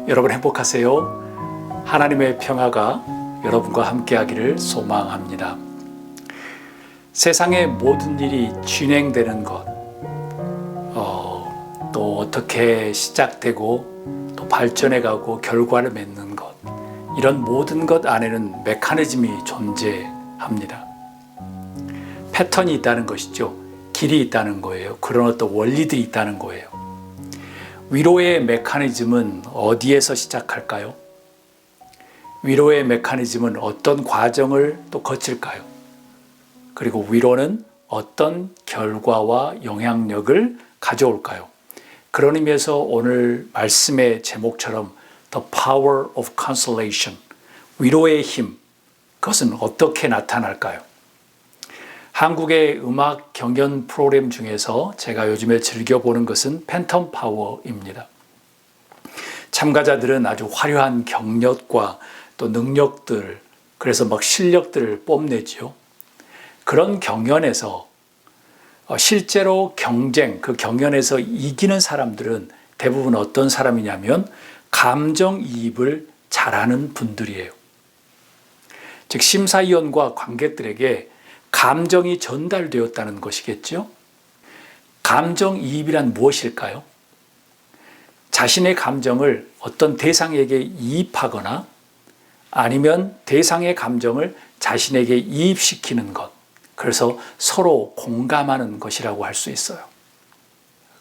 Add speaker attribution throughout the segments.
Speaker 1: 여러분 행복하세요. 하나님의 평화가 여러분과 함께하기를 소망합니다. 세상의 모든 일이 진행되는 것, 또 어떻게 시작되고 또 발전해가고 결과를 맺는 것, 이런 모든 것 안에는 메커니즘이 존재합니다. 패턴이 있다는 것이죠. 길이 있다는 거예요. 그런 어떤 원리들이 있다는 거예요. 위로의 메커니즘은 어디에서 시작할까요? 위로의 메커니즘은 어떤 과정을 또 거칠까요? 그리고 위로는 어떤 결과와 영향력을 가져올까요? 그런 의미에서 오늘 말씀의 제목처럼 The Power of Consolation, 위로의 힘, 그것은 어떻게 나타날까요? 한국의 음악 경연 프로그램 중에서 제가 요즘에 즐겨보는 것은 팬텀 파워입니다. 참가자들은 아주 화려한 경력과 또 능력들, 그래서 막 실력들을 뽐내죠. 그런 경연에서 실제로 경쟁, 그 경연에서 이기는 사람들은 대부분 어떤 사람이냐면 감정이입을 잘하는 분들이에요. 즉 심사위원과 관객들에게 감정이 전달되었다는 것이겠죠. 감정이입이란 무엇일까요? 자신의 감정을 어떤 대상에게 이입하거나 아니면 대상의 감정을 자신에게 이입시키는 것, 그래서 서로 공감하는 것이라고 할 수 있어요.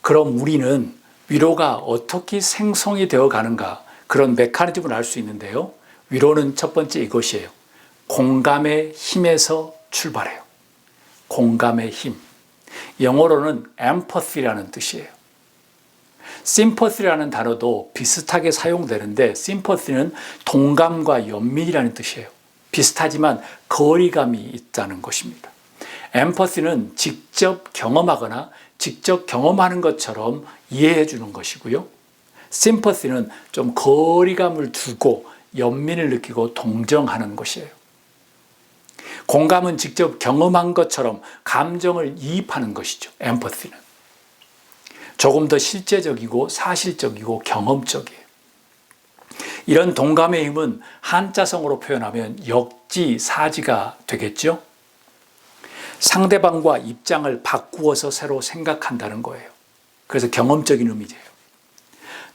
Speaker 1: 그럼 우리는 위로가 어떻게 생성이 되어 가는가, 그런 메커니즘을 알 수 있는데요. 위로는 첫 번째 이것이에요. 공감의 힘에서 출발해요. 공감의 힘. 영어로는 empathy라는 뜻이에요. sympathy라는 단어도 비슷하게 사용되는데 sympathy는 동감과 연민이라는 뜻이에요. 비슷하지만 거리감이 있다는 것입니다. empathy는 직접 경험하거나 직접 경험하는 것처럼 이해해 주는 것이고요. sympathy는 좀 거리감을 두고 연민을 느끼고 동정하는 것이에요. 공감은 직접 경험한 것처럼 감정을 이입하는 것이죠. empathy는. 조금 더 실제적이고 사실적이고 경험적이에요. 이런 동감의 힘은 한자성어로 표현하면 역지사지가 되겠죠. 상대방과 입장을 바꾸어서 새로 생각한다는 거예요. 그래서 경험적인 의미예요.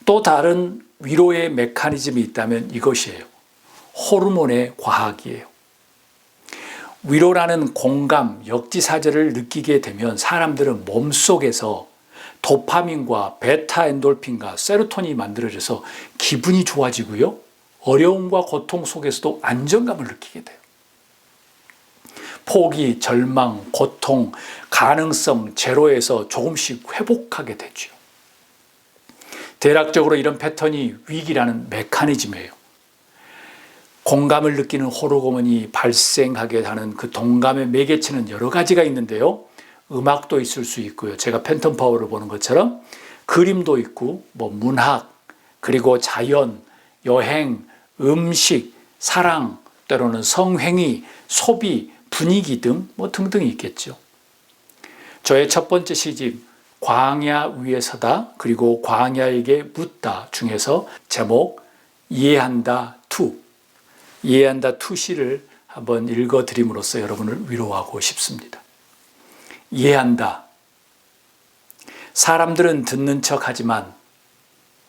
Speaker 1: 또 다른 위로의 메커니즘이 있다면 이것이에요. 호르몬의 과학이에요. 위로라는 공감, 역지사지를 느끼게 되면 사람들은 몸속에서 도파민과 베타 엔돌핀과 세로토닌이 만들어져서 기분이 좋아지고요. 어려움과 고통 속에서도 안정감을 느끼게 돼요. 포기, 절망, 고통, 가능성 제로에서 조금씩 회복하게 되죠. 대략적으로 이런 패턴이 위기라는 메커니즘이에요. 공감을 느끼는 호르몬이 발생하게 하는 그 동감의 매개체는 여러 가지가 있는데요. 음악도 있을 수 있고요. 제가 팬텀 파워를 보는 것처럼 그림도 있고 문학, 그리고 자연, 여행, 음식, 사랑, 때로는 성행위, 소비, 분위기 등 등등이 있겠죠. 저의 첫 번째 시집 광야 위에 서다 그리고 광야에게 묻다 중에서 제목 이해한다 2, 이해한다 2 시를 한번 읽어드림으로써 여러분을 위로하고 싶습니다. 이해한다. 사람들은 듣는 척하지만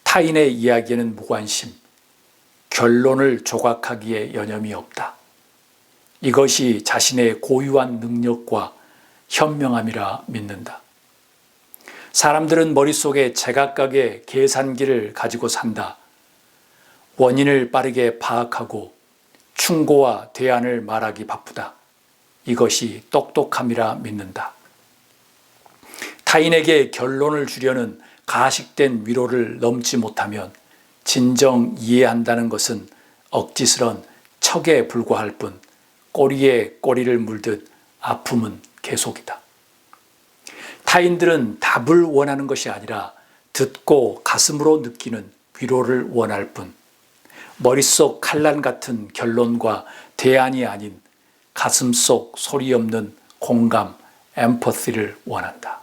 Speaker 1: 타인의 이야기에는 무관심, 결론을 조각하기에 여념이 없다. 이것이 자신의 고유한 능력과 현명함이라 믿는다. 사람들은 머릿속에 제각각의 계산기를 가지고 산다. 원인을 빠르게 파악하고 충고와 대안을 말하기 바쁘다. 이것이 똑똑함이라 믿는다. 타인에게 결론을 주려는 가식된 위로를 넘지 못하면 진정 이해한다는 것은 억지스런 척에 불과할 뿐 꼬리에 꼬리를 물듯 아픔은 계속이다. 타인들은 답을 원하는 것이 아니라 듣고 가슴으로 느끼는 위로를 원할 뿐 머릿속 칼날 같은 결론과 대안이 아닌 가슴속 소리 없는 공감, 엠퍼시를 원한다.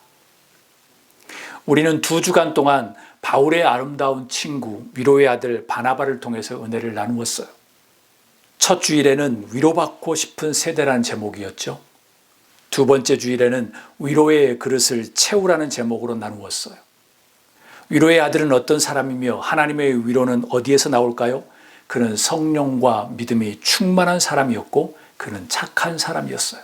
Speaker 1: 우리는 2주간 동안 바울의 아름다운 친구 위로의 아들 바나바를 통해서 은혜를 나누었어요. 첫 주일에는 위로받고 싶은 세대라는 제목이었죠. 두 번째 주일에는 위로의 그릇을 채우라는 제목으로 나누었어요. 위로의 아들은 어떤 사람이며 하나님의 위로는 어디에서 나올까요? 그는 성령과 믿음이 충만한 사람이었고 그는 착한 사람이었어요.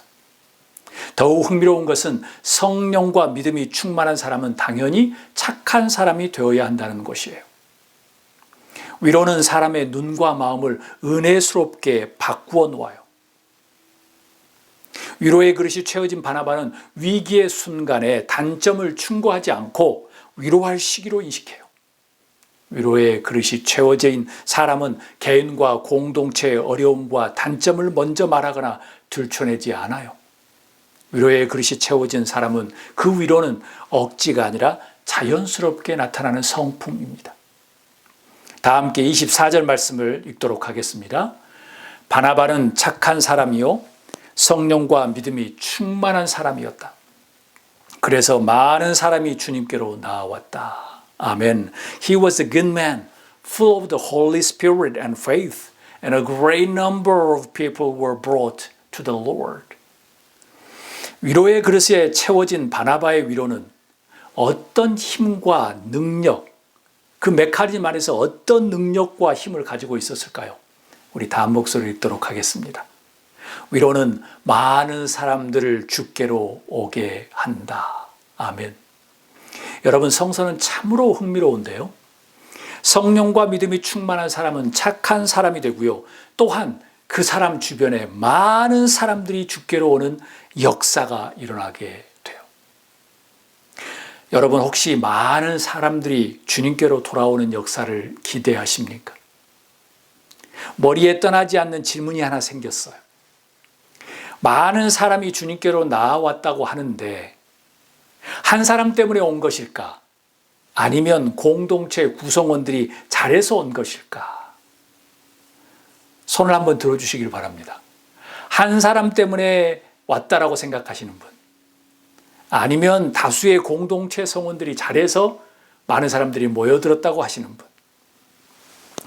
Speaker 1: 더욱 흥미로운 것은 성령과 믿음이 충만한 사람은 당연히 착한 사람이 되어야 한다는 것이에요. 위로는 사람의 눈과 마음을 은혜스럽게 바꾸어 놓아요. 위로의 그릇이 채워진 바나바는 위기의 순간에 단점을 충고하지 않고 위로할 시기로 인식해요. 위로의 그릇이 채워진 사람은 개인과 공동체의 어려움과 단점을 먼저 말하거나 들춰내지 않아요. 위로의 그릇이 채워진 사람은 그 위로는 억지가 아니라 자연스럽게 나타나는 성품입니다. 다 함께 24절 말씀을 읽도록 하겠습니다. 바나바는 착한 사람이요 성령과 믿음이 충만한 사람이었다. 그래서 많은 사람이 주님께로 나아왔다. 아멘. He was a good man, full of the Holy Spirit and faith, and a great number of people were brought to the Lord. 위로의 그릇에 채워진 바나바의 위로는 어떤 힘과 능력, 그 메카니즘 안에서 어떤 능력과 힘을 가지고 있었을까요? 우리 다음 목소리를 읽도록 하겠습니다. 위로는 많은 사람들을 주께로 오게 한다. 아멘. 여러분, 성서는 참으로 흥미로운데요. 성령과 믿음이 충만한 사람은 착한 사람이 되고요. 또한 그 사람 주변에 많은 사람들이 주께로 오는 역사가 일어나게 돼요. 여러분, 혹시 많은 사람들이 주님께로 돌아오는 역사를 기대하십니까? 머리에 떠나지 않는 질문이 하나 생겼어요. 많은 사람이 주님께로 나아왔다고 하는데 한 사람 때문에 온 것일까? 아니면 공동체 구성원들이 잘해서 온 것일까? 손을 한번 들어주시길 바랍니다. 한 사람 때문에 왔다라고 생각하시는 분, 아니면 다수의 공동체 성원들이 잘해서 많은 사람들이 모여들었다고 하시는 분.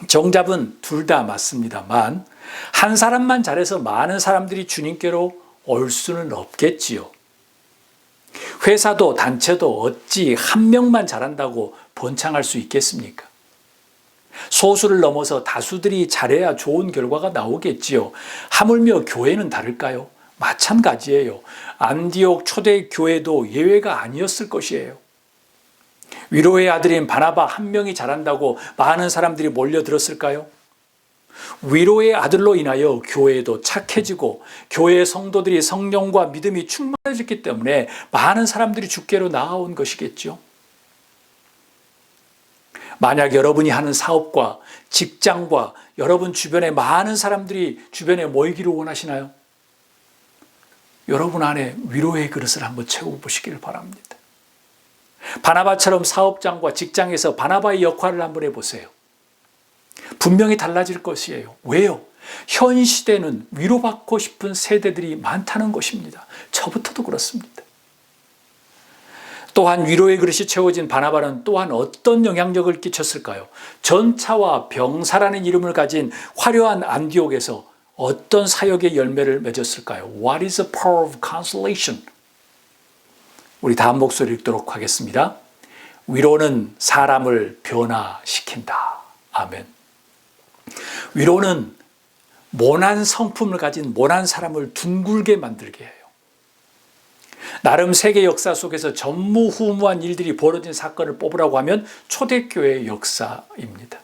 Speaker 1: 정답은 둘 다 맞습니다만 한 사람만 잘해서 많은 사람들이 주님께로 올 수는 없겠지요. 회사도 단체도 어찌 한 명만 잘한다고 번창할 수 있겠습니까? 소수를 넘어서 다수들이 잘해야 좋은 결과가 나오겠지요. 하물며 교회는 다를까요? 마찬가지예요. 안디옥 초대교회도 예외가 아니었을 것이에요. 위로의 아들인 바나바 한 명이 잘한다고 많은 사람들이 몰려들었을까요? 위로의 아들로 인하여 교회도 착해지고 교회의 성도들이 성령과 믿음이 충만해졌기 때문에 많은 사람들이 주께로 나아온 것이겠죠. 만약 여러분이 하는 사업과 직장과 여러분 주변에 많은 사람들이 주변에 모이기를 원하시나요? 여러분 안에 위로의 그릇을 한번 채워보시길 바랍니다. 바나바처럼 사업장과 직장에서 바나바의 역할을 한번 해보세요. 분명히 달라질 것이에요. 왜요? 현 시대는 위로받고 싶은 세대들이 많다는 것입니다. 저부터도 그렇습니다. 또한 위로의 그릇이 채워진 바나바는 또한 어떤 영향력을 끼쳤을까요? 전차와 병사라는 이름을 가진 화려한 안디옥에서 어떤 사역의 열매를 맺었을까요? What is the power of consolation? 우리 다음 목소리 읽도록 하겠습니다. 위로는 사람을 변화시킨다. 아멘. 위로는 모난 성품을 가진 모난 사람을 둥글게 만들게 해요. 나름 세계 역사 속에서 전무후무한 일들이 벌어진 사건을 뽑으라고 하면 초대교회의 역사입니다.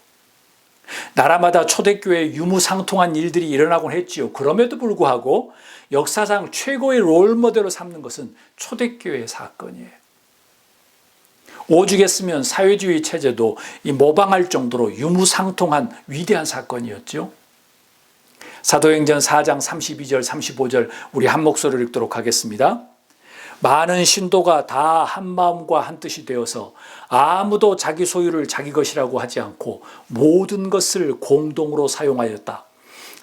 Speaker 1: 나라마다 초대교회에 유무상통한 일들이 일어나곤 했지요. 그럼에도 불구하고 역사상 최고의 롤모델로 삼는 것은 초대교회의 사건이에요. 오죽했으면 사회주의 체제도 모방할 정도로 유무상통한 위대한 사건이었죠. 사도행전 4장 32절 35절 우리 한 목소리를 읽도록 하겠습니다. 많은 신도가 다 한 마음과 한 뜻이 되어서 아무도 자기 소유를 자기 것이라고 하지 않고 모든 것을 공동으로 사용하였다.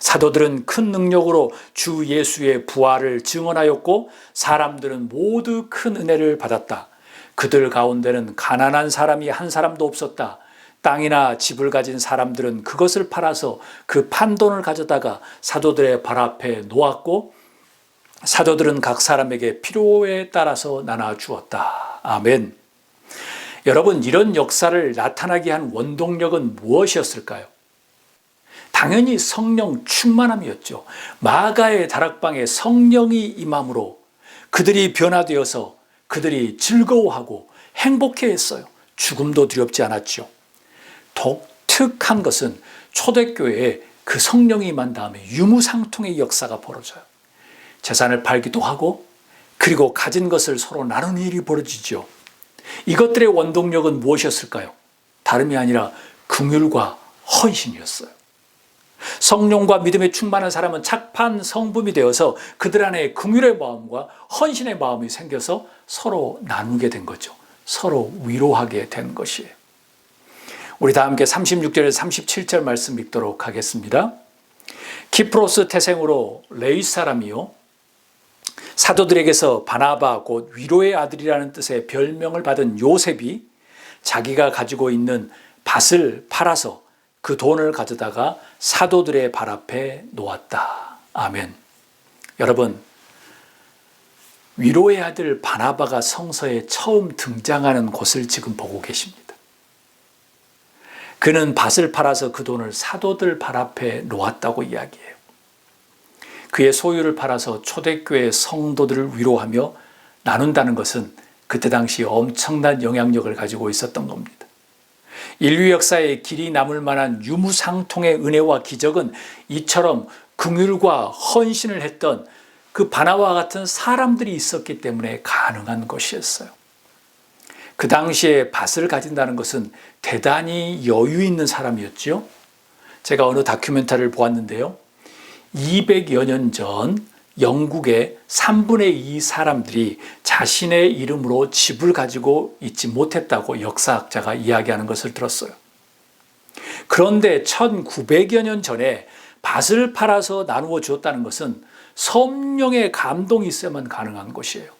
Speaker 1: 사도들은 큰 능력으로 주 예수의 부활을 증언하였고 사람들은 모두 큰 은혜를 받았다. 그들 가운데는 가난한 사람이 한 사람도 없었다. 땅이나 집을 가진 사람들은 그것을 팔아서 그 판돈을 가져다가 사도들의 발 앞에 놓았고 사도들은 각 사람에게 필요에 따라서 나눠 주었다. 아멘. 여러분, 이런 역사를 나타나게 한 원동력은 무엇이었을까요? 당연히 성령 충만함이었죠. 마가의 다락방에 성령이 임함으로 그들이 변화되어서 그들이 즐거워하고 행복해했어요. 죽음도 두렵지 않았죠. 독특한 것은 초대교회에 그 성령이 임한 다음에 유무상통의 역사가 벌어져요. 재산을 팔기도 하고 그리고 가진 것을 서로 나누는 일이 벌어지죠. 이것들의 원동력은 무엇이었을까요? 다름이 아니라 긍휼과 헌신이었어요. 성령과 믿음에 충만한 사람은 착한 성품이 되어서 그들 안에 긍휼의 마음과 헌신의 마음이 생겨서 서로 나누게 된 거죠. 서로 위로하게 된 것이에요. 우리 다 함께 36절에서 37절 말씀 읽도록 하겠습니다. 키프로스 태생으로 레위 사람이요 사도들에게서 바나바 곧 위로의 아들이라는 뜻의 별명을 받은 요셉이 자기가 가지고 있는 밭을 팔아서 그 돈을 가져다가 사도들의 발 앞에 놓았다. 아멘. 여러분, 위로의 아들 바나바가 성서에 처음 등장하는 곳을 지금 보고 계십니다. 그는 밭을 팔아서 그 돈을 사도들 발 앞에 놓았다고 이야기해요. 그의 소유를 팔아서 초대교회 성도들을 위로하며 나눈다는 것은 그때 당시 엄청난 영향력을 가지고 있었던 겁니다. 인류 역사에 길이 남을 만한 유무상통의 은혜와 기적은 이처럼 긍휼과 헌신을 했던 그 바나바와 같은 사람들이 있었기 때문에 가능한 것이었어요. 그 당시에 밭을 가진다는 것은 대단히 여유 있는 사람이었죠. 제가 어느 다큐멘터리를 보았는데요. 200여 년 전 영국의 3분의 2 사람들이 자신의 이름으로 집을 가지고 있지 못했다고 역사학자가 이야기하는 것을 들었어요. 그런데 1900여 년 전에 밭을 팔아서 나누어 주었다는 것은 성령의 감동이 있어야만 가능한 것이에요.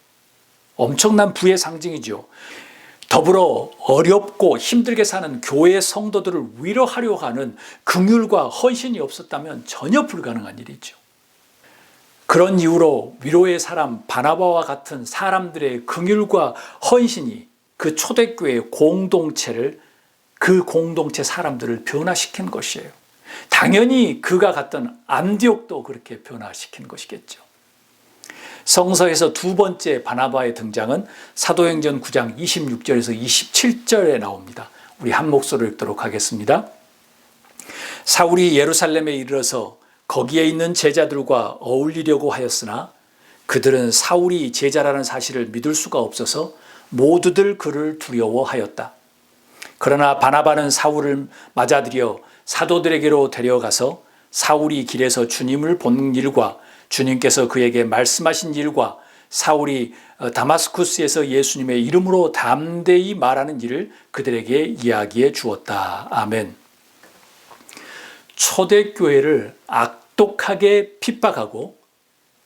Speaker 1: 엄청난 부의 상징이죠. 더불어 어렵고 힘들게 사는 교회 성도들을 위로하려 하는 긍휼과 헌신이 없었다면 전혀 불가능한 일이죠. 그런 이유로 위로의 사람 바나바와 같은 사람들의 긍휼과 헌신이 그 초대교회의 공동체를, 그 공동체 사람들을 변화시킨 것이에요. 당연히 그가 갔던 안디옥도 그렇게 변화시킨 것이겠죠. 성서에서 두 번째 바나바의 등장은 사도행전 9장 26절에서 27절에 나옵니다. 우리 한 목소리로 읽도록 하겠습니다. 사울이 예루살렘에 이르러서 거기에 있는 제자들과 어울리려고 하였으나 그들은 사울이 제자라는 사실을 믿을 수가 없어서 모두들 그를 두려워하였다. 그러나 바나바는 사울을 맞아들여 사도들에게로 데려가서 사울이 길에서 주님을 본 일과 주님께서 그에게 말씀하신 일과 사울이 다마스쿠스에서 예수님의 이름으로 담대히 말하는 일을 그들에게 이야기해 주었다. 아멘. 초대교회를 악독하게 핍박하고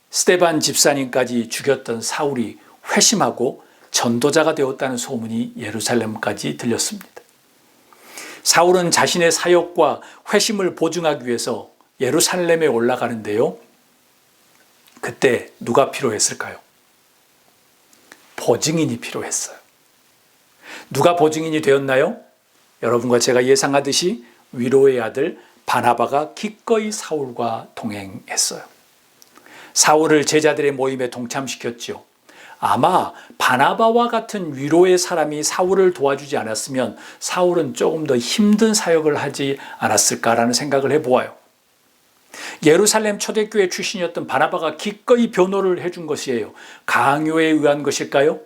Speaker 1: 스데반 집사님까지 죽였던 사울이 회심하고 전도자가 되었다는 소문이 예루살렘까지 들렸습니다. 사울은 자신의 사역과 회심을 보증하기 위해서 예루살렘에 올라가는데요. 그때 누가 필요했을까요? 보증인이 필요했어요. 누가 보증인이 되었나요? 여러분과 제가 예상하듯이 위로의 아들 바나바가 기꺼이 사울과 동행했어요. 사울을 제자들의 모임에 동참시켰죠. 아마 바나바와 같은 위로의 사람이 사울을 도와주지 않았으면 사울은 조금 더 힘든 사역을 하지 않았을까라는 생각을 해보아요. 예루살렘 초대교회 출신이었던 바나바가 기꺼이 변호를 해준 것이에요. 강요에 의한 것일까요?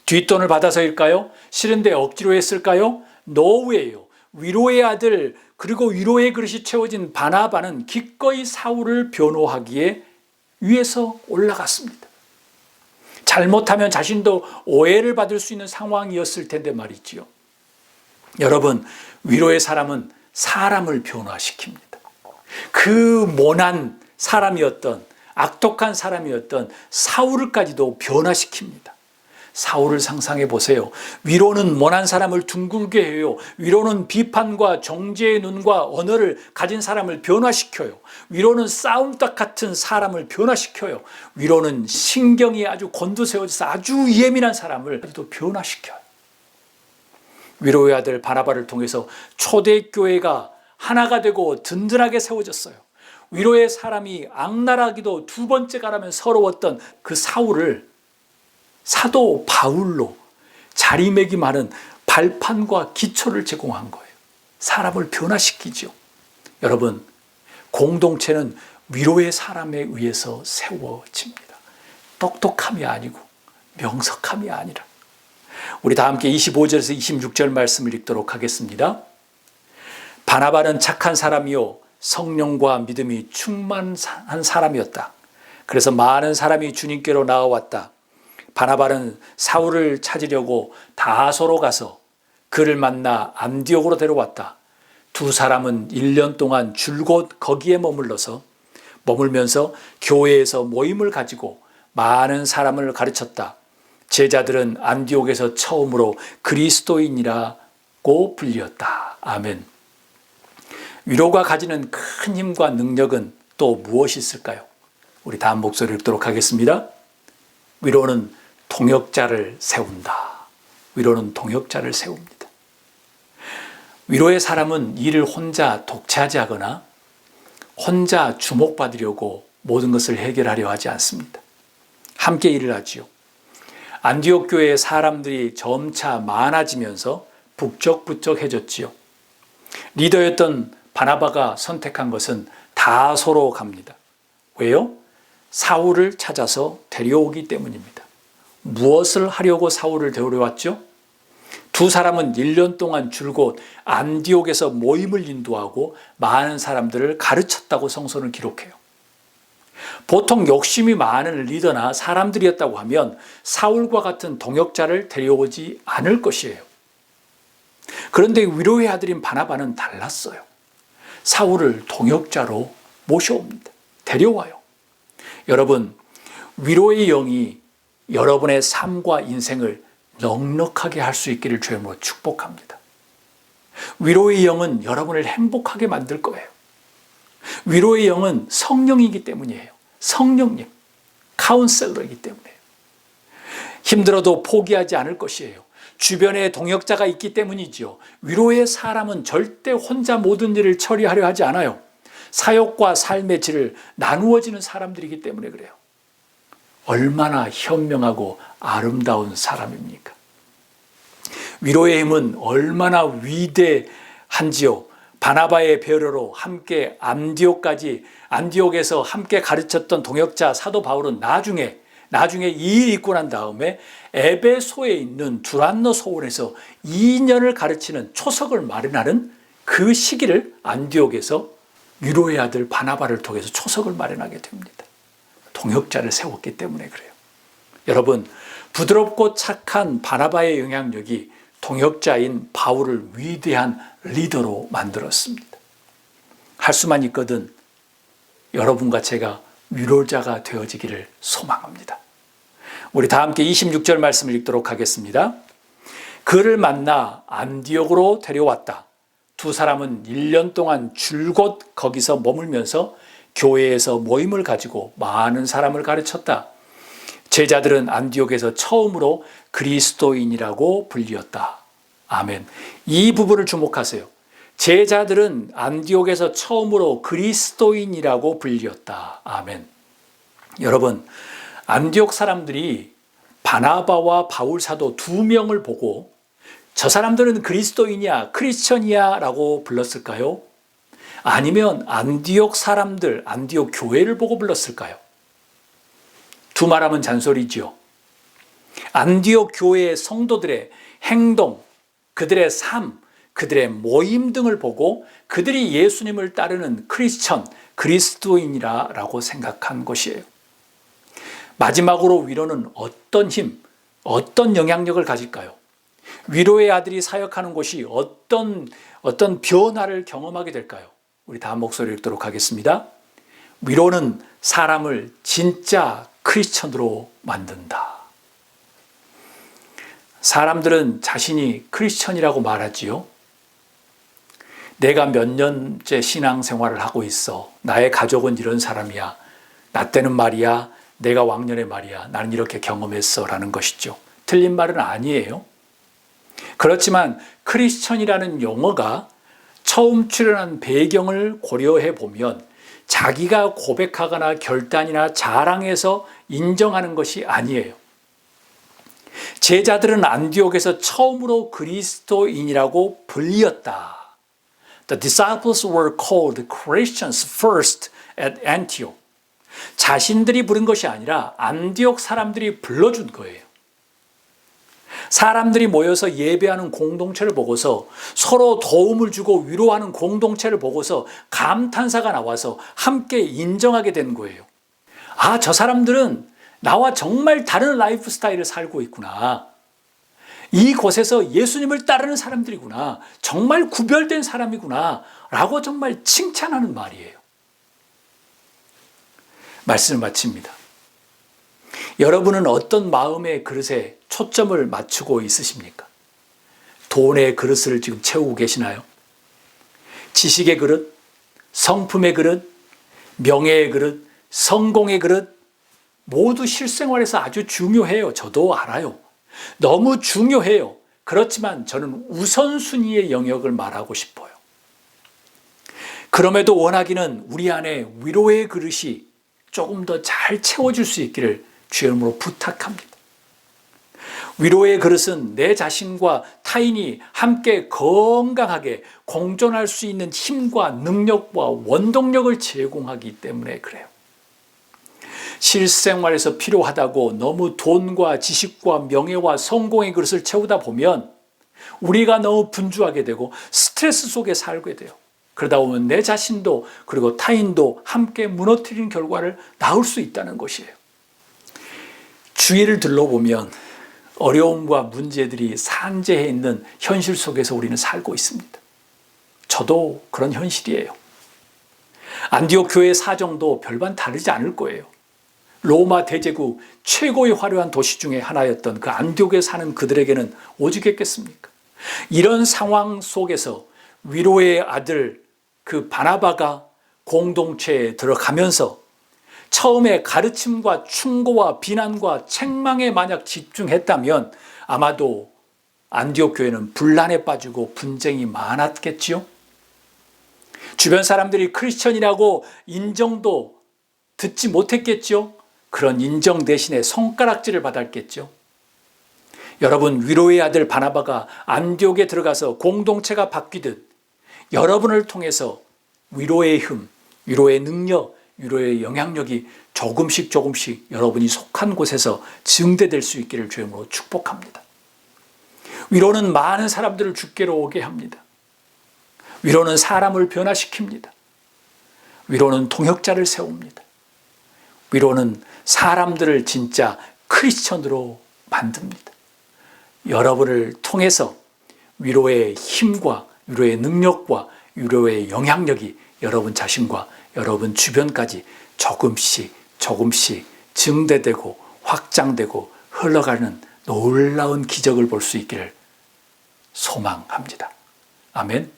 Speaker 1: 뒷돈을 받아서일까요? 싫은데 억지로 했을까요? 노웨이요. 위로의 아들 그리고 위로의 그릇이 채워진 바나바는 기꺼이 사울을 변호하기에 위해서 올라갔습니다. 잘못하면 자신도 오해를 받을 수 있는 상황이었을 텐데 말이지요. 여러분, 위로의 사람은 사람을 변화시킵니다. 그 모난 사람이었던 악독한 사람이었던 사울까지도 변화시킵니다. 사울을 상상해 보세요. 위로는 모난 사람을 둥글게 해요. 위로는 비판과 정죄의 눈과 언어를 가진 사람을 변화시켜요. 위로는 싸움닭 같은 사람을 변화시켜요. 위로는 신경이 아주 곤두세워져서 아주 예민한 사람을 또 변화시켜요. 위로의 아들 바나바를 통해서 초대교회가 하나가 되고 든든하게 세워졌어요. 위로의 사람이 악랄하기도 두 번째가라면 서러웠던 그 사울을 사도 바울로 자리매김하는 발판과 기초를 제공한 거예요. 사람을 변화시키죠. 여러분, 공동체는 위로의 사람에 의해서 세워집니다. 똑똑함이 아니고 명석함이 아니라. 우리 다 함께 25절에서 26절 말씀을 읽도록 하겠습니다. 바나바는 착한 사람이요 성령과 믿음이 충만한 사람이었다. 그래서 많은 사람이 주님께로 나아왔다. 바나바는 사울을 찾으려고 다소로 가서 그를 만나 안디옥으로 데려왔다. 두 사람은 1년 동안 줄곧 거기에 머물면서 교회에서 모임을 가지고 많은 사람을 가르쳤다. 제자들은 안디옥에서 처음으로 그리스도인이라고 불렸다. 아멘. 위로가 가지는 큰 힘과 능력은 또 무엇이 있을까요? 우리 다음 목소리를 읽도록 하겠습니다. 위로는 동역자를 세운다. 위로는 동역자를 세웁니다. 위로의 사람은 일을 혼자 독차지 하거나 혼자 주목받으려고 모든 것을 해결하려 하지 않습니다. 함께 일을 하지요. 안디옥 교회의 사람들이 점차 많아지면서 북적북적해졌지요. 리더였던 바나바가 선택한 것은 다소로 갑니다. 왜요? 사울을 찾아서 데려오기 때문입니다. 무엇을 하려고 사울을 데려왔죠? 두 사람은 1년 동안 줄곧 안디옥에서 모임을 인도하고 많은 사람들을 가르쳤다고 성서는 기록해요. 보통 욕심이 많은 리더나 사람들이었다고 하면 사울과 같은 동역자를 데려오지 않을 것이에요. 그런데 위로의 아들인 바나바는 달랐어요. 사울을 동역자로 모셔옵니다. 데려와요. 여러분, 위로의 영이 여러분의 삶과 인생을 넉넉하게 할 수 있기를 주님으로 축복합니다. 위로의 영은 여러분을 행복하게 만들 거예요. 위로의 영은 성령이기 때문이에요. 성령님, 카운셀러이기 때문이에요. 힘들어도 포기하지 않을 것이에요. 주변에 동역자가 있기 때문이죠. 위로의 사람은 절대 혼자 모든 일을 처리하려 하지 않아요. 사역과 삶의 질을 나누어지는 사람들이기 때문에 그래요. 얼마나 현명하고 아름다운 사람입니까? 위로의 힘은 얼마나 위대한지요. 바나바의 배려로 함께 안디옥에서 함께 가르쳤던 동역자 사도 바울은 나중에 이 일이 있고 난 다음에 에베소에 있는 두란노 소원에서 2년을 가르치는 초석을 마련하는 그 시기를 안디옥에서 위로의 아들 바나바를 통해서 초석을 마련하게 됩니다. 동역자를 세웠기 때문에 그래요. 여러분, 부드럽고 착한 바나바의 영향력이 동역자인 바울을 위대한 리더로 만들었습니다. 할 수만 있거든 여러분과 제가 위로자가 되어지기를 소망합니다. 우리 다 함께 26절 말씀을 읽도록 하겠습니다. 그를 만나 안디옥으로 데려왔다. 두 사람은 1년 동안 줄곧 거기서 머물면서 교회에서 모임을 가지고 많은 사람을 가르쳤다. 제자들은 안디옥에서 처음으로 그리스도인이라고 불리었다. 아멘. 이 부분을 주목하세요. 제자들은 안디옥에서 처음으로 그리스도인이라고 불리었다. 아멘. 여러분, 안디옥 사람들이 바나바와 바울 사도 두 명을 보고 저 사람들은 그리스도인이야, 크리스천이야 라고 불렀을까요? 아니면 안디옥 사람들, 안디옥 교회를 보고 불렀을까요? 두 말하면 잔소리지요. 안디옥 교회의 성도들의 행동, 그들의 삶, 그들의 모임 등을 보고 그들이 예수님을 따르는 크리스천, 그리스도인이라고 생각한 것이에요. 마지막으로 위로는 어떤 힘, 어떤 영향력을 가질까요? 위로의 아들이 사역하는 곳이 어떤 변화를 경험하게 될까요? 우리 다음 목소리를 읽도록 하겠습니다. 위로는 사람을 진짜 크리스천으로 만든다. 사람들은 자신이 크리스천이라고 말하지요. 내가 몇 년째 신앙생활을 하고 있어. 나의 가족은 이런 사람이야. 나 때는 말이야. 내가 왕년에 말이야. 나는 이렇게 경험했어. 라는 것이죠. 틀린 말은 아니에요. 그렇지만 크리스천이라는 용어가 처음 출현한 배경을 고려해 보면 자기가 고백하거나 결단이나 자랑해서 인정하는 것이 아니에요. 제자들은 안디옥에서 처음으로 그리스도인이라고 불리었다. The disciples were called Christians first at Antioch. 자신들이 부른 것이 아니라 안디옥 사람들이 불러준 거예요. 사람들이 모여서 예배하는 공동체를 보고서 서로 도움을 주고 위로하는 공동체를 보고서 감탄사가 나와서 함께 인정하게 된 거예요. 아, 저 사람들은 나와 정말 다른 라이프 스타일을 살고 있구나. 이곳에서 예수님을 따르는 사람들이구나. 정말 구별된 사람이구나. 라고 정말 칭찬하는 말이에요. 말씀을 마칩니다. 여러분은 어떤 마음의 그릇에 초점을 맞추고 있으십니까? 돈의 그릇을 지금 채우고 계시나요? 지식의 그릇, 성품의 그릇, 명예의 그릇, 성공의 그릇, 모두 실생활에서 아주 중요해요. 저도 알아요. 너무 중요해요. 그렇지만 저는 우선순위의 영역을 말하고 싶어요. 그럼에도 원하기는 우리 안에 위로의 그릇이 조금 더 잘 채워질 수 있기를 주의 이름으로 부탁합니다. 위로의 그릇은 내 자신과 타인이 함께 건강하게 공존할 수 있는 힘과 능력과 원동력을 제공하기 때문에 그래요. 실생활에서 필요하다고 너무 돈과 지식과 명예와 성공의 그릇을 채우다 보면 우리가 너무 분주하게 되고 스트레스 속에 살게 돼요. 그러다 보면 내 자신도 그리고 타인도 함께 무너뜨리는 결과를 낳을 수 있다는 것이에요. 주위를 둘러보면 어려움과 문제들이 산재해 있는 현실 속에서 우리는 살고 있습니다. 저도 그런 현실이에요. 안디옥 교회의 사정도 별반 다르지 않을 거예요. 로마 대제국 최고의 화려한 도시 중에 하나였던 그 안디옥에 사는 그들에게는 오죽했겠습니까? 이런 상황 속에서 위로의 아들 그 바나바가 공동체에 들어가면서 처음에 가르침과 충고와 비난과 책망에 만약 집중했다면 아마도 안디옥 교회는 분란에 빠지고 분쟁이 많았겠지요. 주변 사람들이 크리스천이라고 인정도 듣지 못했겠죠. 그런 인정 대신에 손가락질을 받았겠죠. 여러분, 위로의 아들 바나바가 안디옥에 들어가서 공동체가 바뀌듯 여러분을 통해서 위로의 힘, 위로의 능력, 위로의 영향력이 조금씩 여러분이 속한 곳에서 증대될 수 있기를 주의 이름으로 축복합니다. 위로는 많은 사람들을 주께로 오게 합니다. 위로는 사람을 변화시킵니다. 위로는 동역자를 세웁니다. 위로는 사람들을 진짜 크리스천으로 만듭니다. 여러분을 통해서 위로의 힘과 위로의 능력과 위로의 영향력이 여러분 자신과 여러분 주변까지 조금씩 증대되고 확장되고 흘러가는 놀라운 기적을 볼 수 있기를 소망합니다. 아멘.